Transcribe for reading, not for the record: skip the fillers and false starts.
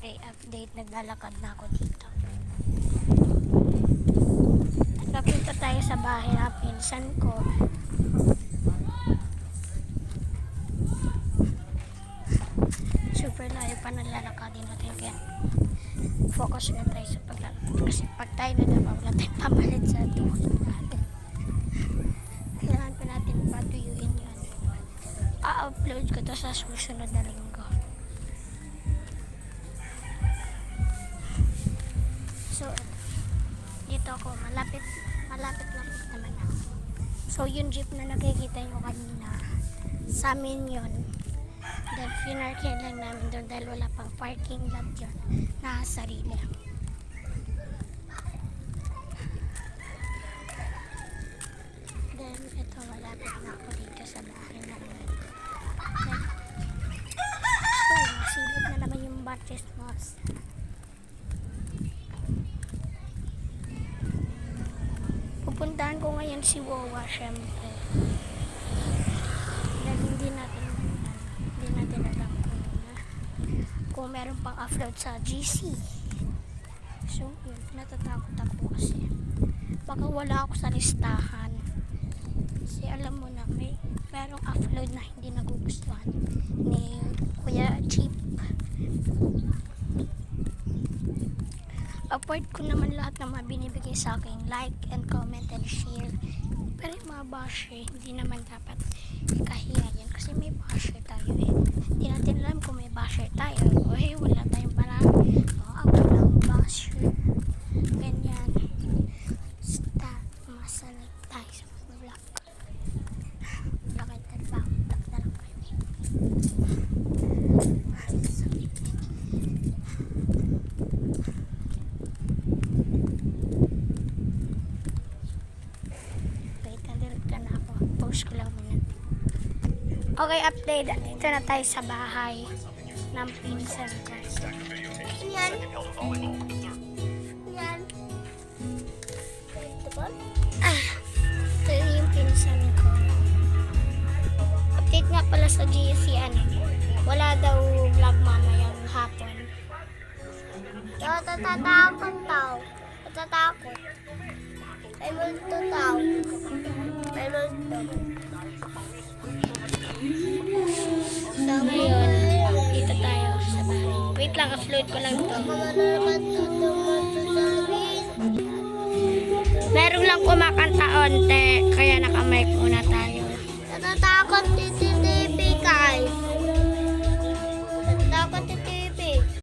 Okay, update. Naglalakad na ako dito. Napunta tayo sa bahay ng pinsan ko. Super layo pa nalalakadin natin. Kaya focus na tayo sa paglalakad. Kasi pag tayo na naman, wala tayong pamalit sa tuhod natin. Kailangan pa natin patuyuin yun. A-upload ko to sa susunod na linggo. So, dito ako, malapit lang naman ako. So, yung jeep na nakikita nyo kanina, sa amin yun. Then, pinarkin lang namin doon dahil wala pang parking lot dyan na sarili. Then, ito, malapit na ako dito sa bahay namin. Then, silip na naman yung batches moss. Pupuntahan ko ngayon si Wawa, syempre. Dahil hindi natin alam kung meron pang upload sa GC. So, yun, natatakot ako kasi baka wala ako sa listahan. Kasi alam mo na, merong upload na hindi nagugustuhan ni Kuya Jeep. Apart ko naman lahat ng mga binibigay sa akin, like and comment and share. Pero yung mga basher, hindi naman dapat kahiya yan. Kasi may basher tayo eh. Hindi natin alam kung may basher tayo. O hey, wala tayong parang ako lang basher. Ganyan. Basta, masalag tayo sa mga vlog. Bakit ba? Vlog na lang kayo. Okay, update. Dito na tayo sa bahay ng pinsan ko. Yan. Yan. Ito yung pinsan ko. Update nga pala sa GSC. Wala daw vlog mamayang hapon. Natatakot tao. Natatakot. May multo tao. May multo. So, ngayon, dito tayo sa bahay. Wait lang, upload ko lang ito. Meron lang kumakanta onte, kaya naka-mic muna tayo.